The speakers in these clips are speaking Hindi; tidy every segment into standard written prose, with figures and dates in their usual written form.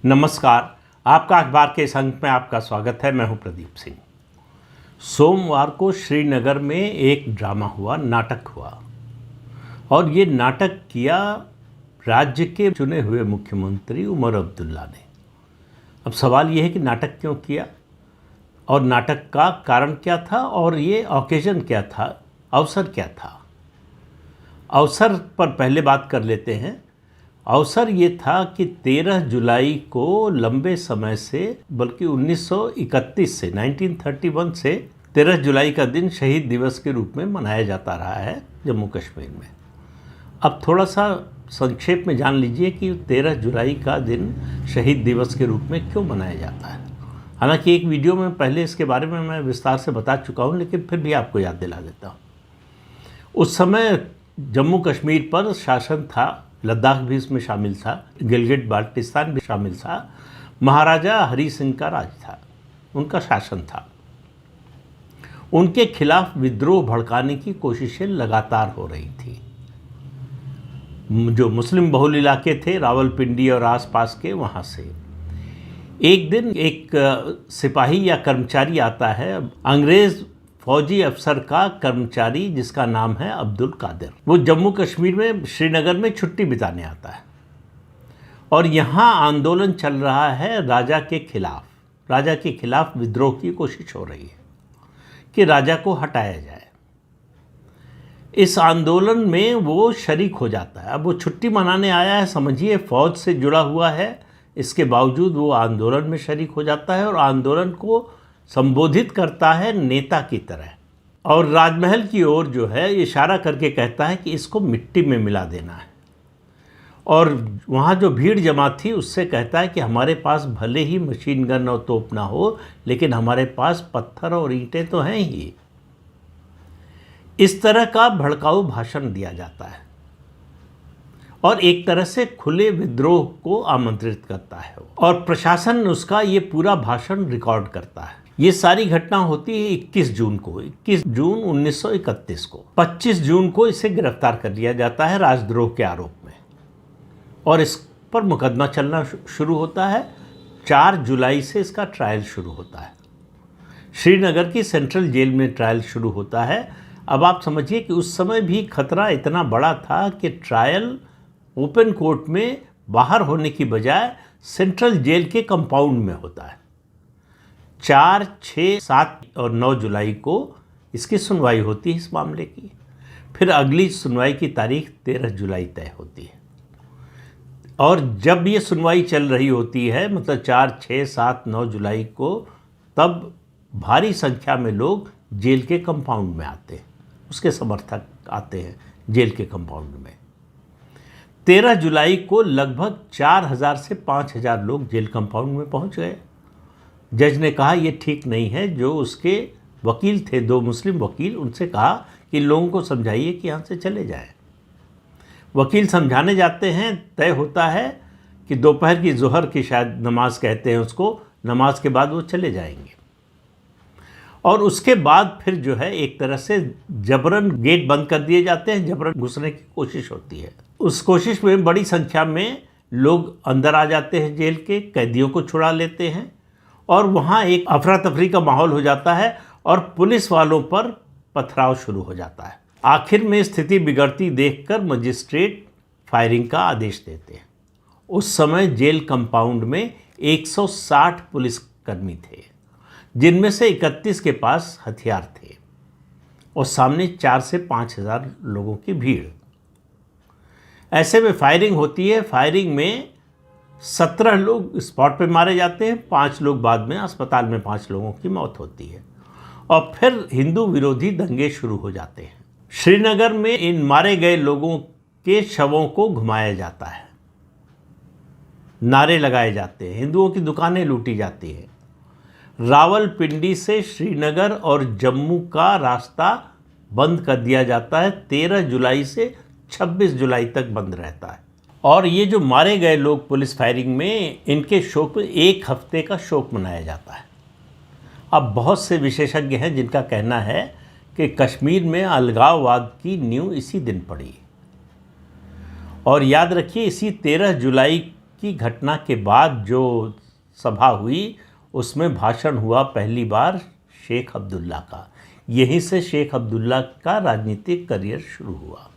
नमस्कार। आपका अखबार के इस अंक में आपका स्वागत है। मैं हूं प्रदीप सिंह। सोमवार को श्रीनगर में एक ड्रामा हुआ, नाटक हुआ, और ये नाटक किया राज्य के चुने हुए मुख्यमंत्री उमर अब्दुल्ला ने। अब सवाल ये है कि नाटक क्यों किया और नाटक का कारण क्या था और ये ऑकेजन क्या था, अवसर क्या था। अवसर पर पहले बात कर लेते हैं। अवसर ये था कि 13 जुलाई को लंबे समय से, बल्कि 1931 से 1931 से 13 जुलाई का दिन शहीद दिवस के रूप में मनाया जाता रहा है जम्मू कश्मीर में। अब थोड़ा सा संक्षेप में जान लीजिए कि 13 जुलाई का दिन शहीद दिवस के रूप में क्यों मनाया जाता है। हालांकि एक वीडियो में पहले इसके बारे में मैं विस्तार से बता चुका हूं, लेकिन फिर भी आपको याद दिला देता हूं। उस समय जम्मू कश्मीर पर शासन था, लद्दाख भी इसमें शामिल था, गिलगिट बाल्टिस्तान भी शामिल था। महाराजा हरी सिंह का राज था, उनका शासन था। उनके खिलाफ विद्रोह भड़काने की कोशिशें लगातार हो रही थी। जो मुस्लिम बहुल इलाके थे, रावलपिंडी और आसपास के, वहाँ से एक दिन एक सिपाही या कर्मचारी आता है, अंग्रेज़ फौजी अफसर का कर्मचारी, जिसका नाम है अब्दुल कादिर। वो जम्मू कश्मीर में श्रीनगर में छुट्टी बिताने आता है और यहाँ आंदोलन चल रहा है राजा के खिलाफ। राजा के खिलाफ विद्रोह की कोशिश हो रही है कि राजा को हटाया जाए। इस आंदोलन में वो शरीक हो जाता है। अब वो छुट्टी मनाने आया है, समझिए, फौज से जुड़ा हुआ है, इसके बावजूद वो आंदोलन में शरीक हो जाता है और आंदोलन को संबोधित करता है नेता की तरह, और राजमहल की ओर जो है इशारा करके कहता है कि इसको मिट्टी में मिला देना है। और वहाँ जो भीड़ जमा थी उससे कहता है कि हमारे पास भले ही मशीन गन और तोप ना हो, लेकिन हमारे पास पत्थर और ईंटें तो हैं ही। इस तरह का भड़काऊ भाषण दिया जाता है और एक तरह से खुले विद्रोह को आमंत्रित करता है, और प्रशासन उसका ये पूरा भाषण रिकॉर्ड करता है। ये सारी घटना होती है 21 जून को, 21 जून 1931 को। 25 जून को इसे गिरफ्तार कर लिया जाता है राजद्रोह के आरोप में, और इस पर मुकदमा चलना शुरू होता है। 4 जुलाई से इसका ट्रायल शुरू होता है। श्रीनगर की सेंट्रल जेल में ट्रायल शुरू होता है। अब आप समझिए कि उस समय भी खतरा इतना बड़ा था कि ट्रायल ओपन कोर्ट में बाहर होने की बजाय सेंट्रल जेल के कंपाउंड में होता है। 4, 6, 7 और 9 जुलाई को इसकी सुनवाई होती है इस मामले की। फिर अगली सुनवाई की तारीख 13 जुलाई तय होती है, और जब ये सुनवाई चल रही होती है, मतलब 4, 6, 7, 9 जुलाई को, तब भारी संख्या में लोग जेल के कंपाउंड में आते हैं, उसके समर्थक आते हैं जेल के कंपाउंड में। 13 जुलाई को लगभग 4000 से 5000 लोग जेल कंपाउंड में पहुंच गए। जज ने कहा ये ठीक नहीं है। जो उसके वकील थे, 2 मुस्लिम वकील, उनसे कहा कि लोगों को समझाइए कि यहाँ से चले जाएं। वकील समझाने जाते हैं। तय होता है कि दोपहर की ज़ोहर की शायद नमाज कहते हैं उसको, नमाज के बाद वो चले जाएंगे। और उसके बाद फिर जो है एक तरह से जबरन गेट बंद कर दिए जाते हैं, जबरन घुसने की कोशिश होती है। उस कोशिश में बड़ी संख्या में लोग अंदर आ जाते हैं, जेल के कैदियों को छुड़ा लेते हैं, और वहाँ एक अफरा तफरी का माहौल हो जाता है और पुलिस वालों पर पथराव शुरू हो जाता है। आखिर में स्थिति बिगड़ती देखकर मजिस्ट्रेट फायरिंग का आदेश देते हैं। उस समय जेल कंपाउंड में 160 पुलिसकर्मी थे, जिनमें से 31 के पास हथियार थे, और सामने 4 से 5000 लोगों की भीड़। ऐसे में फायरिंग होती है। फायरिंग में 17 लोग स्पॉट पे मारे जाते हैं, 5 लोग बाद में अस्पताल में, 5 लोगों की मौत होती है, और फिर हिंदू विरोधी दंगे शुरू हो जाते हैं। श्रीनगर में इन मारे गए लोगों के शवों को घुमाया जाता है, नारे लगाए जाते हैं, हिंदुओं की दुकानें लूटी जाती हैं। रावलपिंडी से श्रीनगर और जम्मू का रास्ता बंद कर दिया जाता है। 13 जुलाई से 26 जुलाई तक बंद रहता है। और ये जो मारे गए लोग पुलिस फायरिंग में, इनके शोक में 1 हफ्ते का शोक मनाया जाता है। अब बहुत से विशेषज्ञ हैं जिनका कहना है कि कश्मीर में अलगाववाद की नींव इसी दिन पड़ी। और याद रखिए, इसी 13 जुलाई की घटना के बाद जो सभा हुई उसमें भाषण हुआ पहली बार शेख अब्दुल्ला का। यहीं से शेख अब्दुल्ला का राजनीतिक करियर शुरू हुआ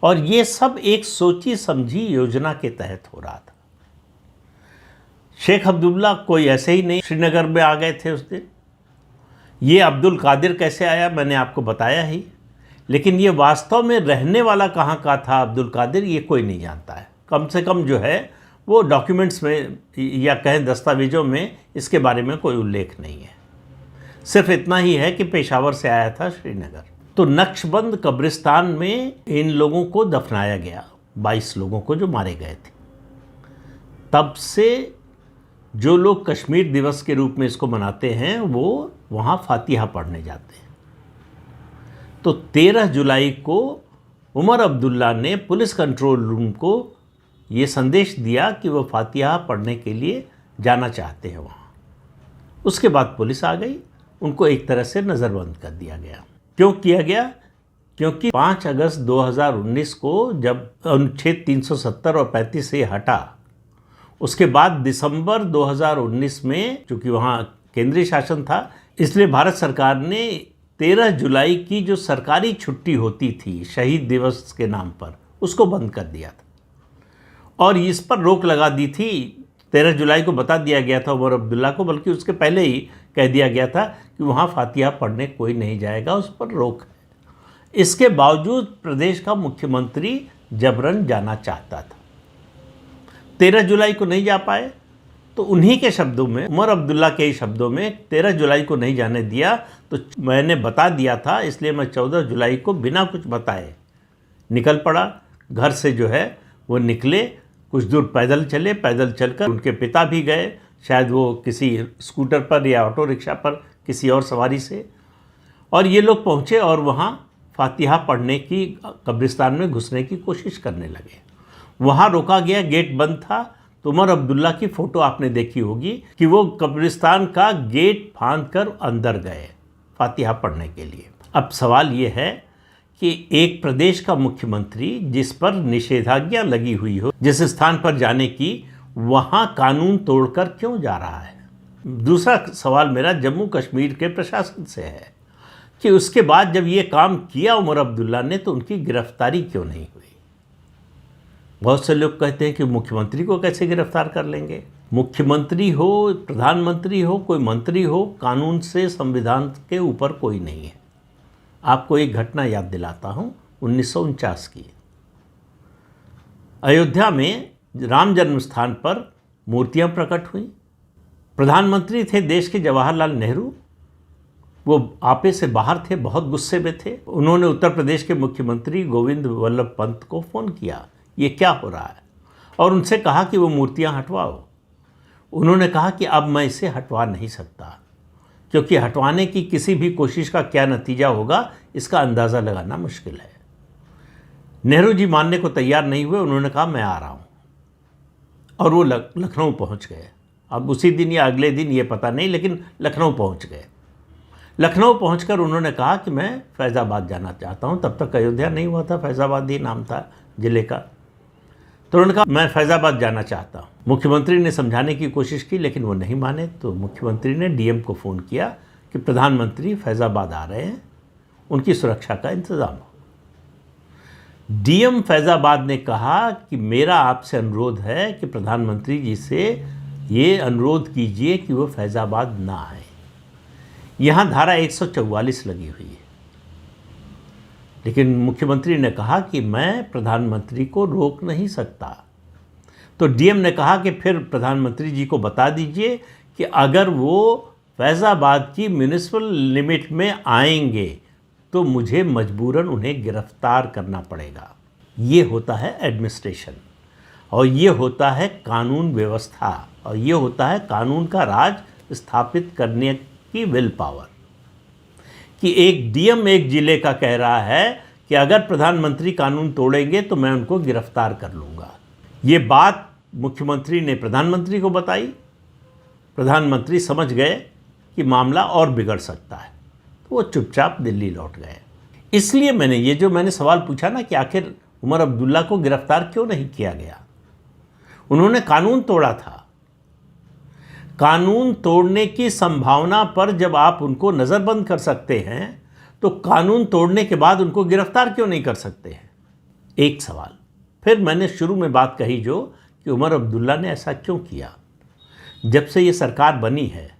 और ये सब एक सोची समझी योजना के तहत हो रहा था। शेख अब्दुल्ला कोई ऐसे ही नहीं श्रीनगर में आ गए थे उस दिन। ये अब्दुल कादिर कैसे आया मैंने आपको बताया ही, लेकिन ये वास्तव में रहने वाला कहाँ का था अब्दुल कादिर ये कोई नहीं जानता है। कम से कम जो है वो डॉक्यूमेंट्स में या कहें दस्तावेजों में इसके बारे में कोई उल्लेख नहीं है। सिर्फ इतना ही है कि पेशावर से आया था श्रीनगर। तो नक्शबंद कब्रिस्तान में इन लोगों को दफनाया गया, 22 लोगों को जो मारे गए थे। तब से जो लोग कश्मीर दिवस के रूप में इसको मनाते हैं वो वहाँ फातिहा पढ़ने जाते हैं। तो 13 जुलाई को उमर अब्दुल्ला ने पुलिस कंट्रोल रूम को ये संदेश दिया कि वो फातिहा पढ़ने के लिए जाना चाहते हैं वहाँ। उसके बाद पुलिस आ गई, उनको एक तरह से नज़रबंद कर दिया गया। क्यों किया गया? क्योंकि 5 अगस्त 2019 को जब अनुच्छेद 370 और 35 से हटा, उसके बाद दिसंबर 2019 में, चूँकि वहाँ केंद्रीय शासन था, इसलिए भारत सरकार ने 13 जुलाई की जो सरकारी छुट्टी होती थी शहीद दिवस के नाम पर, उसको बंद कर दिया था और इस पर रोक लगा दी थी। 13 जुलाई को बता दिया गया था उमर अब्दुल्ला को, बल्कि उसके पहले ही कह दिया गया था कि वहाँ फातिहा पढ़ने कोई नहीं जाएगा, उस पर रोक है। इसके बावजूद प्रदेश का मुख्यमंत्री जबरन जाना चाहता था। 13 जुलाई को नहीं जा पाए तो उन्हीं के शब्दों में, उमर अब्दुल्ला के ही शब्दों में, 13 जुलाई को नहीं जाने दिया तो मैंने बता दिया था, इसलिए मैं 14 जुलाई को बिना कुछ बताए निकल पड़ा। घर से जो है वो निकले, कुछ दूर पैदल चले, पैदल चलकर उनके पिता भी गए, शायद वो किसी स्कूटर पर या ऑटो रिक्शा पर किसी और सवारी से, और ये लोग पहुँचे और वहाँ फातिहा पढ़ने की, कब्रिस्तान में घुसने की कोशिश करने लगे। वहाँ रोका गया, गेट बंद था। तो उमर अब्दुल्ला की फ़ोटो आपने देखी होगी कि वो कब्रिस्तान का गेट फांद कर अंदर गए फातिहा पढ़ने के लिए। अब सवाल ये है कि एक प्रदेश का मुख्यमंत्री जिस पर निषेधाज्ञा लगी हुई हो, जिस स्थान पर जाने की, वहाँ कानून तोड़कर क्यों जा रहा है? दूसरा सवाल मेरा जम्मू कश्मीर के प्रशासन से है कि उसके बाद जब ये काम किया उमर अब्दुल्ला ने तो उनकी गिरफ्तारी क्यों नहीं हुई? बहुत से लोग कहते हैं कि मुख्यमंत्री को कैसे गिरफ्तार कर लेंगे? मुख्यमंत्री हो, प्रधानमंत्री हो, कोई मंत्री हो, कानून से, संविधान के ऊपर कोई नहीं है। आपको एक घटना याद दिलाता हूँ 1949 की। अयोध्या में राम जन्म स्थान पर मूर्तियाँ प्रकट हुई। प्रधानमंत्री थे देश के जवाहरलाल नेहरू, वो आपे से बाहर थे, बहुत गुस्से में थे। उन्होंने उत्तर प्रदेश के मुख्यमंत्री गोविंद वल्लभ पंत को फ़ोन किया, ये क्या हो रहा है, और उनसे कहा कि वो मूर्तियाँ हटवाओ। उन्होंने कहा कि अब मैं इसे हटवा नहीं सकता, क्योंकि हटवाने की किसी भी कोशिश का क्या नतीजा होगा इसका अंदाज़ा लगाना मुश्किल है। नेहरू जी मानने को तैयार नहीं हुए। उन्होंने कहा मैं आ रहा हूँ, और वो लखनऊ पहुँच गए। अब उसी दिन या अगले दिन ये पता नहीं, लेकिन लखनऊ पहुँच गए। लखनऊ पहुँचकर उन्होंने कहा कि मैं फैज़ाबाद जाना चाहता हूँ। तब तक अयोध्या नहीं हुआ था, फैज़ाबाद ही नाम था ज़िले का। तो उन्होंने कहा मैं फैज़ाबाद जाना चाहता हूँ। मुख्यमंत्री ने समझाने की कोशिश की, लेकिन वो नहीं माने। तो मुख्यमंत्री ने डीएम को फ़ोन किया कि प्रधानमंत्री फैज़ाबाद आ रहे हैं, उनकी सुरक्षा का इंतज़ाम हो। डीएम फैज़ाबाद ने कहा कि मेरा आपसे अनुरोध है कि प्रधानमंत्री जी से ये अनुरोध कीजिए कि वो फैज़ाबाद ना आए। यहाँ धारा 144 लगी हुई है। लेकिन मुख्यमंत्री ने कहा कि मैं प्रधानमंत्री को रोक नहीं सकता। तो डीएम ने कहा कि फिर प्रधानमंत्री जी को बता दीजिए कि अगर वो फैज़ाबाद की म्यूनिसिपल लिमिट में आएंगे तो मुझे मजबूरन उन्हें गिरफ्तार करना पड़ेगा। ये होता है एडमिनिस्ट्रेशन, और ये होता है कानून व्यवस्था, और ये होता है कानून का राज स्थापित करने की विल पावर। कि एक डीएम एक जिले का कह रहा है कि अगर प्रधानमंत्री कानून तोड़ेंगे तो मैं उनको गिरफ्तार कर लूँगा। ये बात मुख्यमंत्री ने प्रधानमंत्री को बताई। प्रधानमंत्री समझ गए कि मामला और बिगड़ सकता है, तो वो चुपचाप दिल्ली लौट गए। इसलिए मैंने सवाल पूछा ना कि आखिर उमर अब्दुल्ला को गिरफ्तार क्यों नहीं किया गया। उन्होंने कानून तोड़ा था। कानून तोड़ने की संभावना पर जब आप उनको नज़रबंद कर सकते हैं तो कानून तोड़ने के बाद उनको गिरफ्तार क्यों नहीं कर सकते हैं? एक सवाल। फिर मैंने शुरू में बात कही जो कि उमर अब्दुल्ला ने ऐसा क्यों किया। जब से ये सरकार बनी है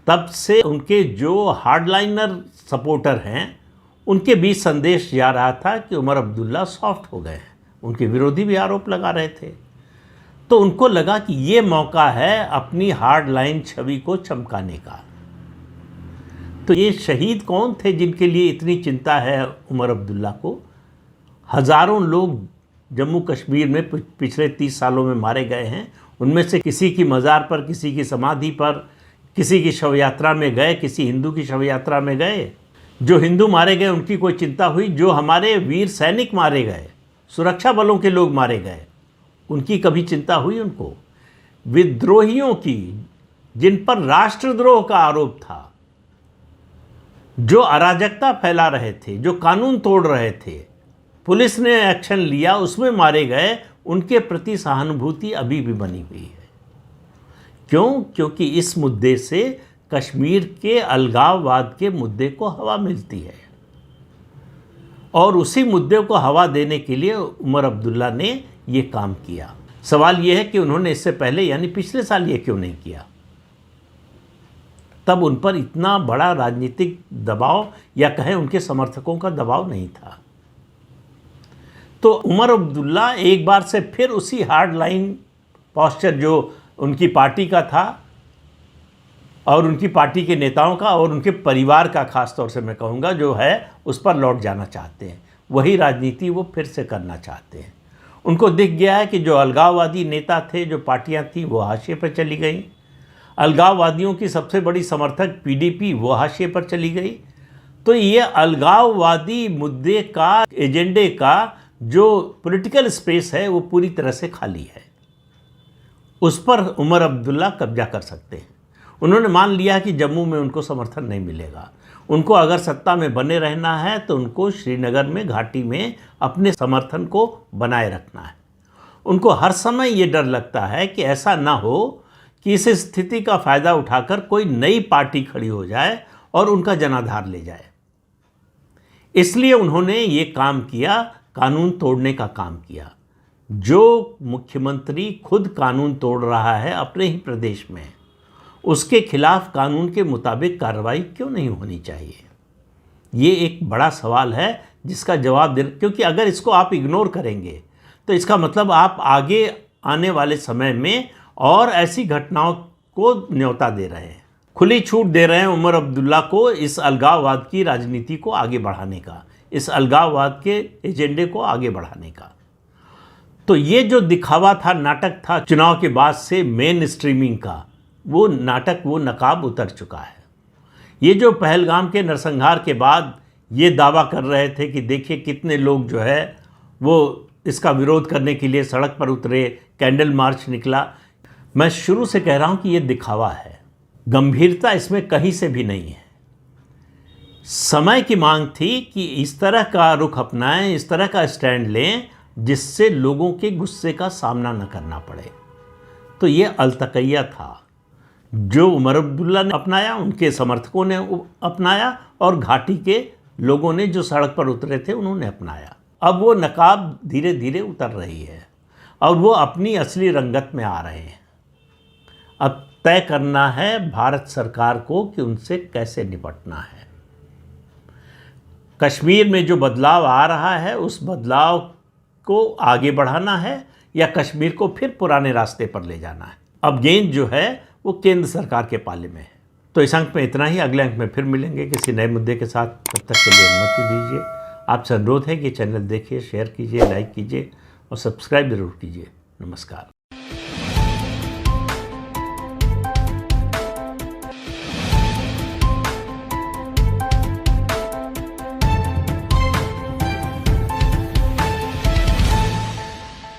तब से उनके जो हार्डलाइनर सपोर्टर हैं उनके बीच संदेश जा रहा था कि उमर अब्दुल्ला सॉफ्ट हो गए हैं। उनके विरोधी भी आरोप लगा रहे थे। तो उनको लगा कि ये मौका है अपनी हार्ड लाइन छवि को चमकाने का। तो ये शहीद कौन थे जिनके लिए इतनी चिंता है उमर अब्दुल्ला को? हज़ारों लोग जम्मू कश्मीर में पिछले 30 सालों में मारे गए हैं। उनमें से किसी की मज़ार पर, किसी की समाधि पर, किसी की शव यात्रा में गए, किसी हिंदू की शव यात्रा में गए। जो हिंदू मारे गए उनकी कोई चिंता हुई? जो हमारे वीर सैनिक मारे गए, सुरक्षा बलों के लोग मारे गए, उनकी कभी चिंता हुई उनको? विद्रोहियों की, जिन पर राष्ट्रद्रोह का आरोप था, जो अराजकता फैला रहे थे, जो कानून तोड़ रहे थे, पुलिस ने एक्शन लिया, उसमें मारे गए, उनके प्रति सहानुभूति अभी भी बनी हुई है। क्यों? क्योंकि इस मुद्दे से कश्मीर के अलगाववाद के मुद्दे को हवा मिलती है और उसी मुद्दे को हवा देने के लिए उमर अब्दुल्ला ने ये काम किया। सवाल ये है कि उन्होंने इससे पहले यानी पिछले साल ये क्यों नहीं किया? तब उन पर इतना बड़ा राजनीतिक दबाव या कहें उनके समर्थकों का दबाव नहीं था। तो उमर अब्दुल्ला एक बार से फिर उसी हार्ड लाइन पॉस्चर जो उनकी पार्टी का था और उनकी पार्टी के नेताओं का और उनके परिवार का, खास तौर से मैं कहूँगा, जो है उस पर लौट जाना चाहते हैं। वही राजनीति वो फिर से करना चाहते हैं। उनको दिख गया है कि जो अलगाववादी नेता थे, जो पार्टियां थीं, वो हाशिए पर चली गई। अलगाववादियों की सबसे बड़ी समर्थक पीडीपी, वो हाशिए पर चली गई। तो ये अलगाववादी मुद्दे का, एजेंडे का जो पॉलिटिकल स्पेस है वो पूरी तरह से खाली है। उस पर उमर अब्दुल्ला कब्जा कर सकते हैं। उन्होंने मान लिया कि जम्मू में उनको समर्थन नहीं मिलेगा। उनको अगर सत्ता में बने रहना है तो उनको श्रीनगर में, घाटी में अपने समर्थन को बनाए रखना है। उनको हर समय ये डर लगता है कि ऐसा ना हो कि इस स्थिति का फ़ायदा उठाकर कोई नई पार्टी खड़ी हो जाए और उनका जनाधार ले जाए। इसलिए उन्होंने ये काम किया, कानून तोड़ने का काम किया। जो मुख्यमंत्री खुद कानून तोड़ रहा है अपने ही प्रदेश में, उसके खिलाफ कानून के मुताबिक कार्रवाई क्यों नहीं होनी चाहिए? ये एक बड़ा सवाल है जिसका जवाब दे, क्योंकि अगर इसको आप इग्नोर करेंगे तो इसका मतलब आप आगे आने वाले समय में और ऐसी घटनाओं को न्योता दे रहे हैं, खुली छूट दे रहे हैं उमर अब्दुल्ला को इस अलगाववाद की राजनीति को आगे बढ़ाने का, इस अलगाववाद के एजेंडे को आगे बढ़ाने का। तो ये जो दिखावा था, नाटक था चुनाव के बाद से मेन स्ट्रीमिंग का, वो नाटक, वो नकाब उतर चुका है। ये जो पहलगाम के नरसंहार के बाद ये दावा कर रहे थे कि देखिए कितने लोग जो है वो इसका विरोध करने के लिए सड़क पर उतरे, कैंडल मार्च निकला। मैं शुरू से कह रहा हूँ कि ये दिखावा है, गंभीरता इसमें कहीं से भी नहीं है। समय की मांग थी कि इस तरह का रुख अपनाएं, इस तरह का स्टैंड लें जिससे लोगों के गुस्से का सामना न करना पड़े। तो ये अलतकैया था जो उमर अब्दुल्ला ने अपनाया, उनके समर्थकों ने अपनाया और घाटी के लोगों ने जो सड़क पर उतरे थे उन्होंने अपनाया। अब वो नकाब धीरे धीरे उतर रही है और वो अपनी असली रंगत में आ रहे हैं। अब तय करना है भारत सरकार को कि उनसे कैसे निपटना है। कश्मीर में जो बदलाव आ रहा है उस बदलाव को आगे बढ़ाना है या कश्मीर को फिर पुराने रास्ते पर ले जाना है। अब गेंद जो है वो केंद्र सरकार के पाले में है। तो इस अंक में इतना ही। अगले अंक में फिर मिलेंगे किसी नए मुद्दे के साथ। तब तक के लिए अनुमति दीजिए। आपसे अनुरोध है कि चैनल देखिए, शेयर कीजिए, लाइक कीजिए और सब्सक्राइब जरूर कीजिए। नमस्कार।